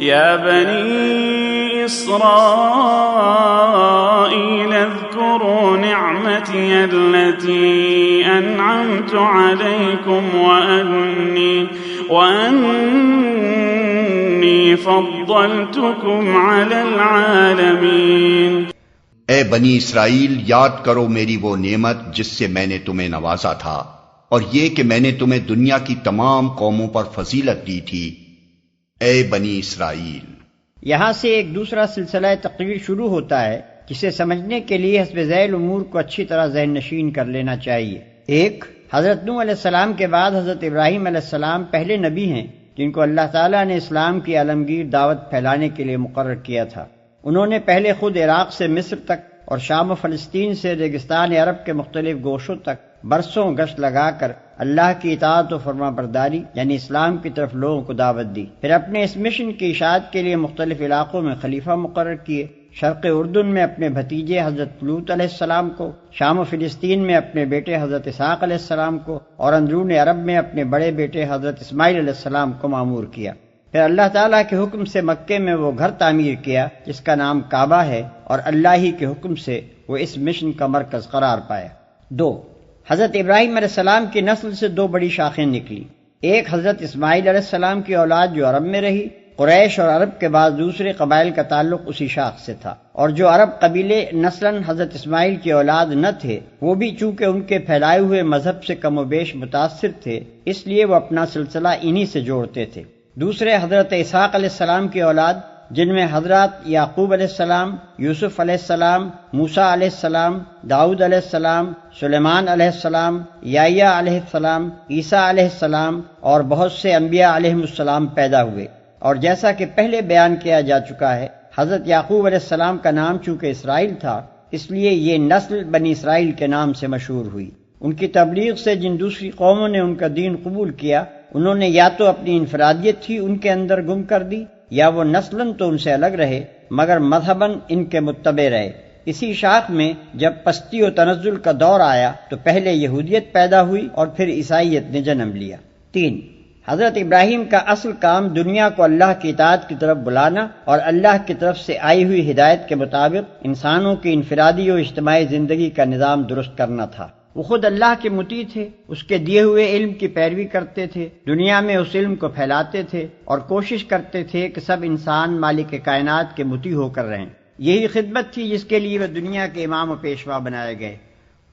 يا بني إسرائيل اذكروا نعمتي التي أنعمت عليكم وأني فضلتكم على العالمين. اے بنی اسرائیل، یاد کرو میری وہ نعمت جس سے میں نے تمہیں نوازا تھا، اور یہ کہ میں نے تمہیں دنیا کی تمام قوموں پر فضیلت دی تھی. اے بنی اسرائیل. یہاں سے ایک دوسرا سلسلہ تقریر شروع ہوتا ہے جسے سمجھنے کے لیے حسب ذیل امور کو اچھی طرح ذہن نشین کر لینا چاہیے. ایک، حضرت نوح علیہ السلام کے بعد حضرت ابراہیم علیہ السلام پہلے نبی ہیں جن کو اللہ تعالیٰ نے اسلام کی عالمگیر دعوت پھیلانے کے لیے مقرر کیا تھا. انہوں نے پہلے خود عراق سے مصر تک اور شام و فلسطین سے ریگستان عرب کے مختلف گوشوں تک برسوں گشت لگا کر اللہ کی اطاعت و فرما برداری یعنی اسلام کی طرف لوگوں کو دعوت دی. پھر اپنے اس مشن کی اشاعت کے لیے مختلف علاقوں میں خلیفہ مقرر کیے. شرق اردن میں اپنے بھتیجے حضرت لوط علیہ السلام کو، شام و فلسطین میں اپنے بیٹے حضرت اسحاق علیہ السلام کو، اور اندرون عرب میں اپنے بڑے بیٹے حضرت اسماعیل علیہ السلام کو مامور کیا. پھر اللہ تعالیٰ کے حکم سے مکے میں وہ گھر تعمیر کیا جس کا نام کعبہ ہے، اور اللہ ہی کے حکم سے وہ اس مشن کا مرکز قرار پایا. دو، حضرت ابراہیم علیہ السلام کی نسل سے دو بڑی شاخیں نکلی. ایک حضرت اسماعیل علیہ السلام کی اولاد جو عرب میں رہی. قریش اور عرب کے بعد دوسرے قبائل کا تعلق اسی شاخ سے تھا، اور جو عرب قبیلے نسلاً حضرت اسماعیل کی اولاد نہ تھے وہ بھی چونکہ ان کے پھیلائے ہوئے مذہب سے کم و بیش متاثر تھے اس لیے وہ اپنا سلسلہ انہی سے جوڑتے تھے. دوسرے حضرت اسحاق علیہ السلام کی اولاد جن میں حضرات یعقوب علیہ السلام، یوسف علیہ السلام، موسیٰ علیہ السلام، داؤد علیہ السلام، سلیمان علیہ السلام، یحییٰ علیہ السلام، عیسیٰ علیہ السلام اور بہت سے انبیاء علیہم السلام پیدا ہوئے. اور جیسا کہ پہلے بیان کیا جا چکا ہے حضرت یعقوب علیہ السلام کا نام چونکہ اسرائیل تھا اس لیے یہ نسل بنی اسرائیل کے نام سے مشہور ہوئی. ان کی تبلیغ سے جن دوسری قوموں نے ان کا دین قبول کیا انہوں نے یا تو اپنی انفرادیت ہی ان کے اندر گم کر دی یا وہ نسلاً تو ان سے الگ رہے مگر مذہباً ان کے متبع رہے. اسی شاخ میں جب پستی و تنزل کا دور آیا تو پہلے یہودیت پیدا ہوئی اور پھر عیسائیت نے جنم لیا. تین، حضرت ابراہیم کا اصل کام دنیا کو اللہ کی اطاعت کی طرف بلانا اور اللہ کی طرف سے آئی ہوئی ہدایت کے مطابق انسانوں کی انفرادی و اجتماعی زندگی کا نظام درست کرنا تھا. وہ خود اللہ کے مطیع تھے، اس کے دیے ہوئے علم کی پیروی کرتے تھے، دنیا میں اس علم کو پھیلاتے تھے اور کوشش کرتے تھے کہ سب انسان مالک کائنات کے مطیع ہو کر رہیں. یہی خدمت تھی جس کے لیے وہ دنیا کے امام و پیشوا بنائے گئے.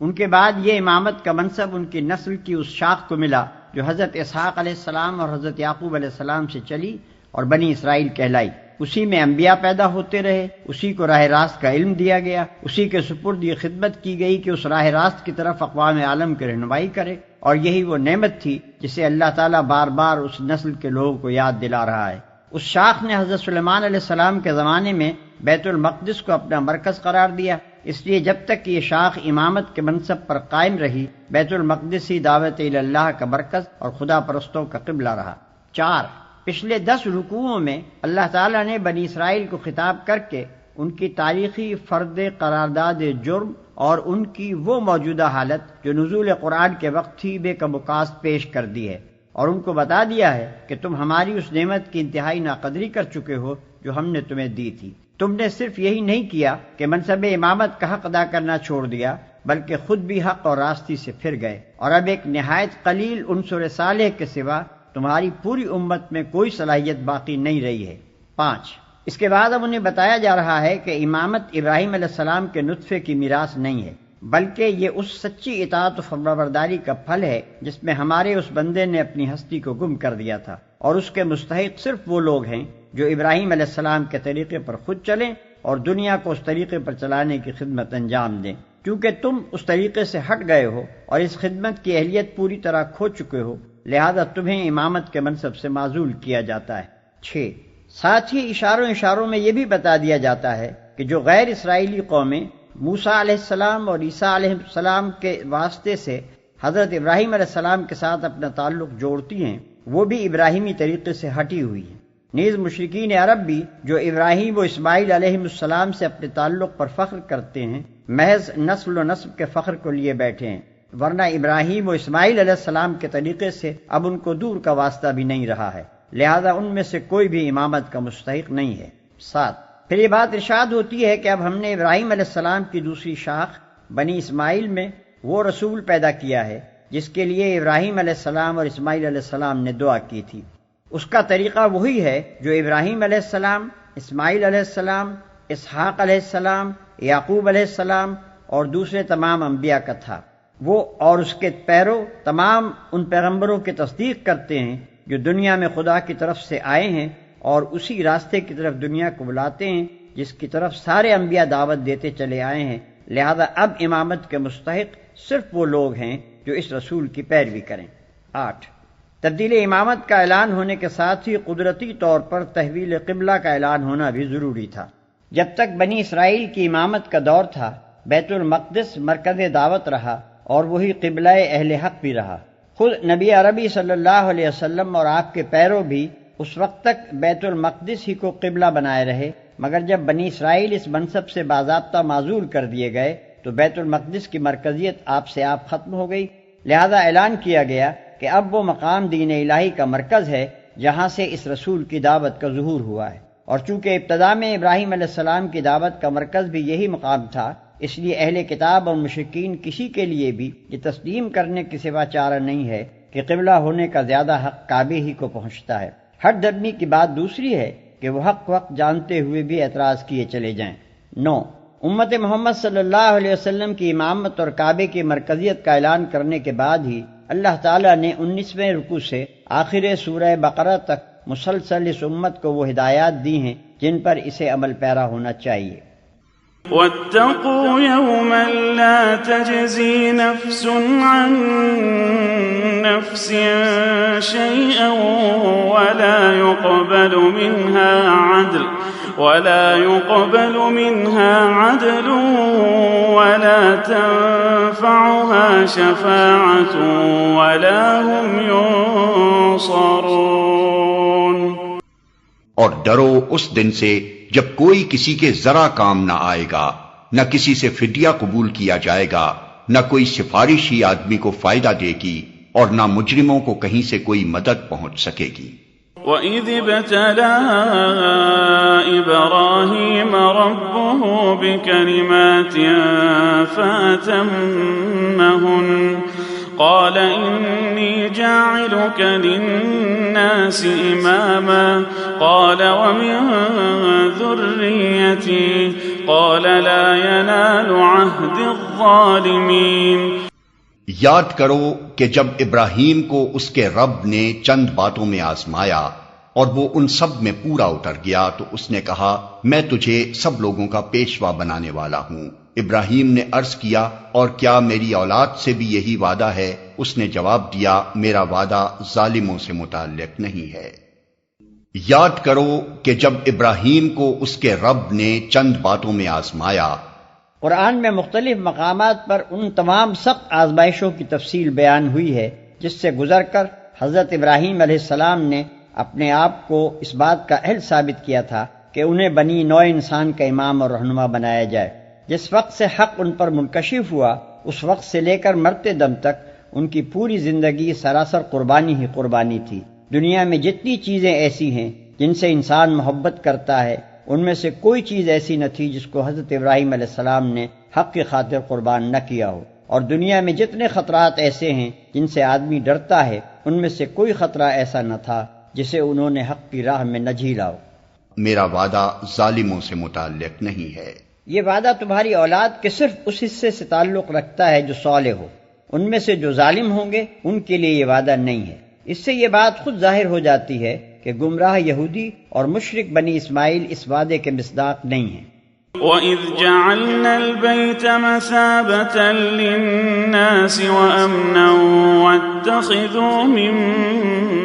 ان کے بعد یہ امامت کا منصب ان کی نسل کی اس شاخ کو ملا جو حضرت اسحاق علیہ السلام اور حضرت یعقوب علیہ السلام سے چلی اور بنی اسرائیل کہلائی. اسی میں انبیاء پیدا ہوتے رہے، اسی کو راہ راست کا علم دیا گیا، اسی کے سپرد یہ خدمت کی گئی کہ اس راہ راست کی طرف اقوام عالم کی رہنمائی کرے. اور یہی وہ نعمت تھی جسے اللہ تعالیٰ بار بار اس نسل کے لوگوں کو یاد دلا رہا ہے. اس شاخ نے حضرت سلیمان علیہ السلام کے زمانے میں بیت المقدس کو اپنا مرکز قرار دیا، اس لیے جب تک یہ شاخ امامت کے منصب پر قائم رہی بیت المقدس ہی دعوت اللہ کا مرکز اور خدا پرستوں کا قبلہ رہا. 4، پچھلے 10 رکوعوں میں اللہ تعالیٰ نے بنی اسرائیل کو خطاب کر کے ان کی تاریخی فرد قرارداد جرم اور ان کی وہ موجودہ حالت جو نزول قرآن کے وقت ہی بے کموکاس پیش کر دی ہے، اور ان کو بتا دیا ہے کہ تم ہماری اس نعمت کی انتہائی ناقدری کر چکے ہو جو ہم نے تمہیں دی تھی. تم نے صرف یہی نہیں کیا کہ منصب امامت کا حق ادا کرنا چھوڑ دیا بلکہ خود بھی حق اور راستی سے پھر گئے، اور اب ایک نہایت قلیل عنصر صالح کے سوا تمہاری پوری امت میں کوئی صلاحیت باقی نہیں رہی ہے. 5، اس کے بعد اب انہیں بتایا جا رہا ہے کہ امامت ابراہیم علیہ السلام کے نطفے کی میراث نہیں ہے بلکہ یہ اس سچی اطاعت و فرمانبرداری کا پھل ہے جس میں ہمارے اس بندے نے اپنی ہستی کو گم کر دیا تھا، اور اس کے مستحق صرف وہ لوگ ہیں جو ابراہیم علیہ السلام کے طریقے پر خود چلیں اور دنیا کو اس طریقے پر چلانے کی خدمت انجام دیں. کیونکہ تم اس طریقے سے ہٹ گئے ہو اور اس خدمت کی اہلیت پوری طرح کھو چکے ہو لہذا تمہیں امامت کے منصب سے معزول کیا جاتا ہے. 6، ساتھ ہی اشاروں میں یہ بھی بتا دیا جاتا ہے کہ جو غیر اسرائیلی قومیں موسیٰ علیہ السلام اور عیسیٰ علیہ السلام کے واسطے سے حضرت ابراہیم علیہ السلام کے ساتھ اپنا تعلق جوڑتی ہیں وہ بھی ابراہیمی طریقے سے ہٹی ہوئی ہیں. نیز مشرکین عرب بھی جو ابراہیم و اسماعیل علیہ السلام سے اپنے تعلق پر فخر کرتے ہیں محض نسل و نسب کے فخر کو لیے بیٹھے ہیں، ورنہ ابراہیم و اسماعیل علیہ السلام کے طریقے سے اب ان کو دور کا واسطہ بھی نہیں رہا ہے. لہذا ان میں سے کوئی بھی امامت کا مستحق نہیں ہے۔ 7 پھر یہ بات ارشاد ہوتی ہے کہ اب ہم نے ابراہیم علیہ السلام کی دوسری شاخ بنی اسماعیل میں وہ رسول پیدا کیا ہے جس کے لیے ابراہیم علیہ السلام اور اسماعیل علیہ السلام نے دعا کی تھی۔ اس کا طریقہ وہی ہے جو ابراہیم علیہ السلام، اسماعیل علیہ السلام، اسحاق علیہ السلام، یعقوب علیہ السلام اور دوسرے تمام انبیاء کا تھا۔ وہ اور اس کے پیرو تمام ان پیغمبروں کی تصدیق کرتے ہیں جو دنیا میں خدا کی طرف سے آئے ہیں اور اسی راستے کی طرف دنیا کو بلاتے ہیں جس کی طرف سارے انبیاء دعوت دیتے چلے آئے ہیں۔ لہذا اب امامت کے مستحق صرف وہ لوگ ہیں جو اس رسول کی پیروی کریں۔ 8 تبدیل امامت کا اعلان ہونے کے ساتھ ہی قدرتی طور پر تحویل قبلہ کا اعلان ہونا بھی ضروری تھا۔ جب تک بنی اسرائیل کی امامت کا دور تھا، بیت المقدس مرکز دعوت رہا اور وہی قبلہ اہل حق بھی رہا۔ خود نبی عربی صلی اللہ علیہ وسلم اور آپ کے پیرو بھی اس وقت تک بیت المقدس ہی کو قبلہ بنائے رہے، مگر جب بنی اسرائیل اس منصب سے باضابطہ معزول کر دیے گئے تو بیت المقدس کی مرکزیت آپ سے آپ ختم ہو گئی۔ لہذا اعلان کیا گیا کہ اب وہ مقام دین الہی کا مرکز ہے جہاں سے اس رسول کی دعوت کا ظہور ہوا ہے، اور چونکہ ابتدا میں ابراہیم علیہ السلام کی دعوت کا مرکز بھی یہی مقام تھا، اس لیے اہل کتاب اور مشرکین کسی کے لیے بھی یہ تسلیم کرنے کی سوا چارہ نہیں ہے کہ قبلہ ہونے کا زیادہ حق کعبے ہی کو پہنچتا ہے۔ ہر دبنی کی بات دوسری ہے کہ وہ حق وقت جانتے ہوئے بھی اعتراض کیے چلے جائیں۔ 9 امت محمد صلی اللہ علیہ وسلم کی امامت اور کعبے کی مرکزیت کا اعلان کرنے کے بعد ہی اللہ تعالیٰ نے 19ویں رکوع سے آخر سورہ بقرہ تک مسلسل اس امت کو وہ ہدایات دی ہیں جن پر اسے عمل پیرا ہونا چاہیے۔ واتقوا يوما لا تجزي نفس عن نفس شيئا ولا يقبل منها عدل ولا تنفعها شفاعة ولا هم ينصرون۔ اور ڈرو اس دن سے جب کوئی کسی کے ذرا کام نہ آئے گا، نہ کسی سے فدیہ قبول کیا جائے گا، نہ کوئی سفارشی آدمی کو فائدہ دے گی، اور نہ مجرموں کو کہیں سے کوئی مدد پہنچ سکے گی۔ وَإِذِ ابْتَلَىٰ إِبْرَاهِيمَ رَبُّهُ بِكَلِمَاتٍ فَأَتَمَّهُنَّ قال إني جاعلك للناس إماما قال ومن ذريتي قال لا ينال عهد الظالمين۔ یاد کرو کہ جب ابراہیم کو اس کے رب نے چند باتوں میں آزمایا اور وہ ان سب میں پورا اتر گیا تو اس نے کہا میں تجھے سب لوگوں کا پیشوا بنانے والا ہوں۔ ابراہیم نے عرض کیا اور کیا میری اولاد سے بھی یہی وعدہ ہے؟ اس نے جواب دیا میرا وعدہ ظالموں سے متعلق نہیں ہے۔ یاد کرو کہ جب ابراہیم کو اس کے رب نے چند باتوں میں آزمایا۔ قرآن میں مختلف مقامات پر ان تمام سخت آزمائشوں کی تفصیل بیان ہوئی ہے جس سے گزر کر حضرت ابراہیم علیہ السلام نے اپنے آپ کو اس بات کا اہل ثابت کیا تھا کہ انہیں بنی نوع انسان کا امام اور رہنما بنایا جائے۔ جس وقت سے حق ان پر منکشف ہوا اس وقت سے لے کر مرتے دم تک ان کی پوری زندگی سراسر قربانی ہی قربانی تھی۔ دنیا میں جتنی چیزیں ایسی ہیں جن سے انسان محبت کرتا ہے ان میں سے کوئی چیز ایسی نہ تھی جس کو حضرت ابراہیم علیہ السلام نے حق کی خاطر قربان نہ کیا ہو، اور دنیا میں جتنے خطرات ایسے ہیں جن سے آدمی ڈرتا ہے ان میں سے کوئی خطرہ ایسا نہ تھا جسے انہوں نے حق کی راہ میں نہ جھیلا ہو۔ میرا وعدہ ظالموں سے متعلق نہیں ہے۔ یہ وعدہ تمہاری اولاد کے صرف اس حصے سے تعلق رکھتا ہے جو صالح ہو، ان میں سے جو ظالم ہوں گے ان کے لیے یہ وعدہ نہیں ہے۔ اس سے یہ بات خود ظاہر ہو جاتی ہے کہ گمراہ یہودی اور مشرک بنی اسماعیل اس وعدے کے مصداق نہیں ہیں۔ وَإِذْ جَعَلْنَا الْبَيْتَ مَثَابَةً لِلنَّاسِ وَأَمْنًا وَاتَّخِذُوا مِن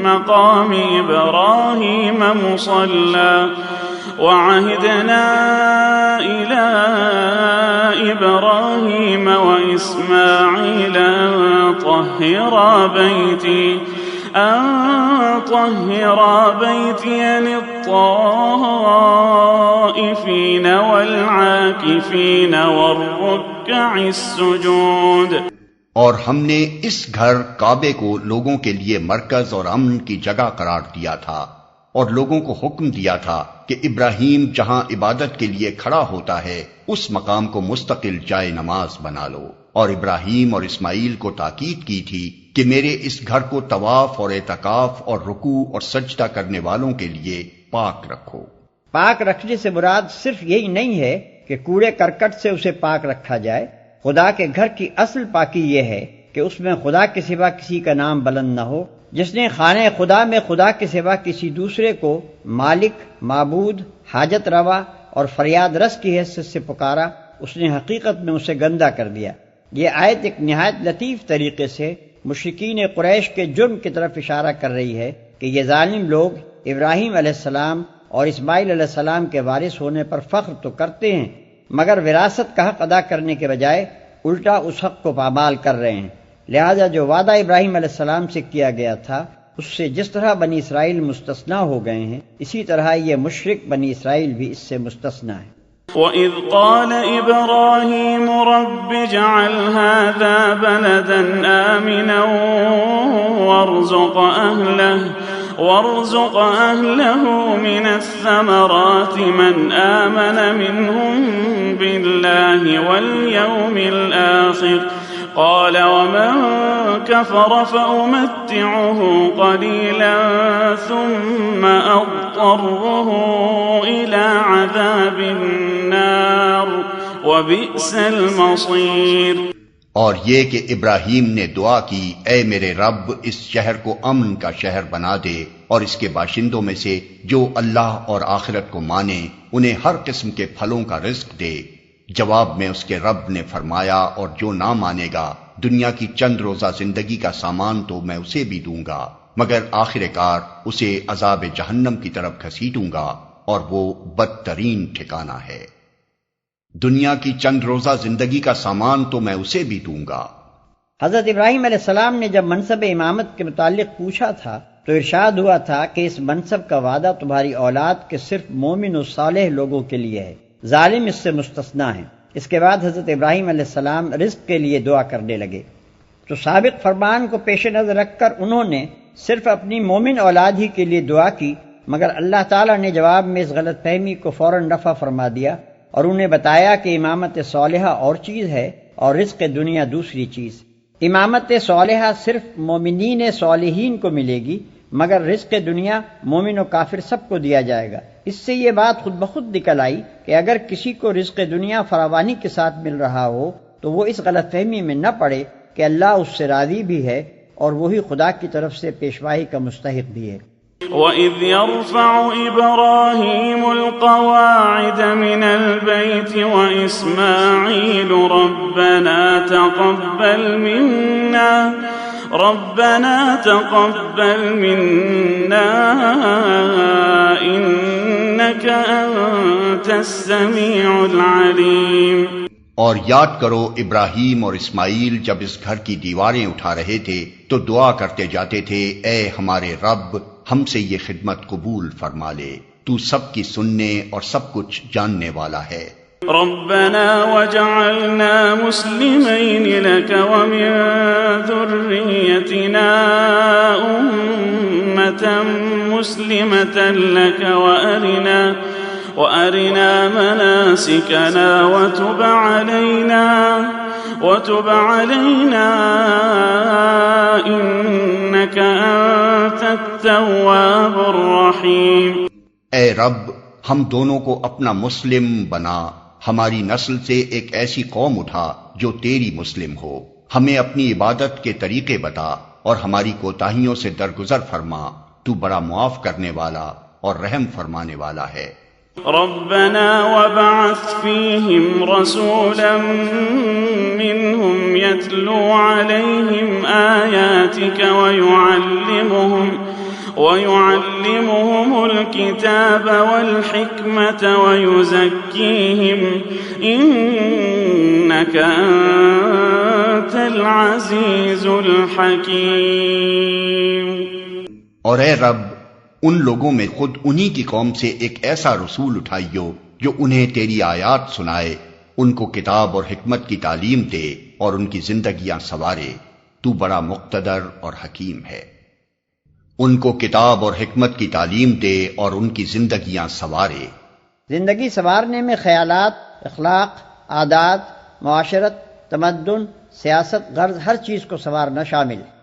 مَّقَامِ إِبْرَاهِيمَ مُصَلًّى وَعَهِدْنَا إِلَىٰ إِبْرَاهِيمَ وَإِسْمَاعِيلَ أن طهرا بيتي للطائفين والعاكفين والركع السجود۔ اور ہم نے اس گھر کعبے کو لوگوں کے لیے مرکز اور امن کی جگہ قرار دیا تھا، اور لوگوں کو حکم دیا تھا کہ ابراہیم جہاں عبادت کے لیے کھڑا ہوتا ہے اس مقام کو مستقل جائے نماز بنا لو، اور ابراہیم اور اسماعیل کو تاکید کی تھی کہ میرے اس گھر کو طواف اور اعتکاف اور رکوع اور سجدہ کرنے والوں کے لیے پاک رکھو۔ پاک رکھنے سے مراد صرف یہی نہیں ہے کہ کوڑے کرکٹ سے اسے پاک رکھا جائے۔ خدا کے گھر کی اصل پاکی یہ ہے کہ اس میں خدا کے سوا کسی کا نام بلند نہ ہو۔ جس نے خانہ خدا میں خدا کے سوا کسی دوسرے کو مالک، معبود، حاجت روا اور فریاد رس کی حیثیت سے پکارا، اس نے حقیقت میں اسے گندہ کر دیا۔ یہ آیت ایک نہایت لطیف طریقے سے مشرکین قریش کے جرم کی طرف اشارہ کر رہی ہے کہ یہ ظالم لوگ ابراہیم علیہ السلام اور اسماعیل علیہ السلام کے وارث ہونے پر فخر تو کرتے ہیں، مگر وراثت کا حق ادا کرنے کے بجائے الٹا اس حق کو پامال کر رہے ہیں۔ لہذا جو وعدہ ابراہیم علیہ السلام سے کیا گیا تھا اس سے جس طرح بنی اسرائیل مستثنا ہو گئے ہیں، اسی طرح یہ مشرک بنی اسرائیل بھی اس سے مستثنا ہے۔ وَإِذْ قَالَ إِبْرَاهِيمُ رَبِّ اجْعَلْ هَٰذَا بَلَدًا آمِنًا وَارْزُقْ أَهْلَهُ مِنَ الثَّمَرَاتِ مَنْ آمَنَ مِنْهُم بِاللَّهِ وَالْيَوْمِ الْآخِرِ قال ومن كفر فأمتعه قليلا ثم أضطره إلى عذاب النار وبئس المصير۔ اور یہ کہ ابراہیم نے دعا کی، اے میرے رب اس شہر کو امن کا شہر بنا دے اور اس کے باشندوں میں سے جو اللہ اور آخرت کو مانے انہیں ہر قسم کے پھلوں کا رزق دے۔ جواب میں اس کے رب نے فرمایا، اور جو نہ مانے گا دنیا کی چند روزہ زندگی کا سامان تو میں اسے بھی دوں گا، مگر آخر کار اسے عذاب جہنم کی طرف گھسیٹوں گا اور وہ بدترین ٹھکانہ ہے۔ دنیا کی چند روزہ زندگی کا سامان تو میں اسے بھی دوں گا۔ حضرت ابراہیم علیہ السلام نے جب منصب امامت کے متعلق پوچھا تھا تو ارشاد ہوا تھا کہ اس منصب کا وعدہ تمہاری اولاد کے صرف مومن و صالح لوگوں کے لیے ہے، ظالم اس سے مستثنا ہے۔ اس کے بعد حضرت ابراہیم علیہ السلام رزق کے لیے دعا کرنے لگے، تو سابق فرمان کو پیش نظر رکھ کر انہوں نے صرف اپنی مومن اولاد ہی کے لیے دعا کی، مگر اللہ تعالیٰ نے جواب میں اس غلط فہمی کو فوراً رفع فرما دیا اور انہیں بتایا کہ امامت صالحہ اور چیز ہے اور رزق دنیا دوسری چیز۔ امامت صالحہ صرف مومنین صالحین کو ملے گی، مگر رزق دنیا مومن و کافر سب کو دیا جائے گا۔ اس سے یہ بات خود بخود نکل آئی کہ اگر کسی کو رزق دنیا فراوانی کے ساتھ مل رہا ہو تو وہ اس غلط فہمی میں نہ پڑے کہ اللہ اس سے راضی بھی ہے اور وہی خدا کی طرف سے پیشوائی کا مستحق بھی ہے۔ وَإِذْ يَرْفَعُ إِبْرَاهِيمُ الْقَوَاعِدَ مِنَ الْبَيْتِ وَإِسْمَاعِيلُ رَبَّنَا تَقَبَّلْ مِنَّا إِنَّكَ أَنتَ السَّمِيعُ الْعَلِيمُ۔ اور یاد کرو ابراہیم اور اسماعیل جب اس گھر کی دیواریں اٹھا رہے تھے تو دعا کرتے جاتے تھے، اے ہمارے رب ہم سے یہ خدمت قبول فرما لے، تو سب کی سننے اور سب کچھ جاننے والا ہے۔ ربنا وجعلنا مسلمين لك ومن ذريتنا أمة مسلمة لك وأرنا مناسكنا وتب علينا إنك أنت التواب الرحيم۔ اے رب ہم دونوں کو اپنا مسلم بنا، ہماری نسل سے ایک ایسی قوم اٹھا جو تیری مسلم ہو، ہمیں اپنی عبادت کے طریقے بتا اور ہماری کوتاہیوں سے درگزر فرما، تو بڑا معاف کرنے والا اور رحم فرمانے والا ہے۔ ربنا وابعث فيهم رسولا منهم يتلو عليهم آياتك ويعلمهم الكتاب والحكمة ويزكيهم إنك أنت العزيز الحكيم۔ اور اے رب ان لوگوں میں خود انہی کی قوم سے ایک ایسا رسول اٹھائیو جو انہیں تیری آیات سنائے، ان کو کتاب اور حکمت کی تعلیم دے اور ان کی زندگیاں سنوارے، تو بڑا مقتدر اور حکیم ہے۔ ان کو کتاب اور حکمت کی تعلیم دے اور ان کی زندگیاں سنوارے۔ زندگی سنوارنے میں خیالات، اخلاق، عادات، معاشرت، تمدن، سیاست، غرض ہر چیز کو سنوارنا شامل ہے۔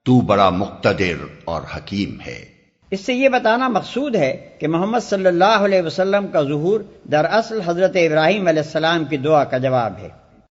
تو بڑا مقتدر اور حکیم ہے۔ اس سے یہ بتانا مقصود ہے کہ محمد صلی اللہ علیہ وسلم کا ظہور دراصل حضرت ابراہیم علیہ السلام کی دعا کا جواب ہے۔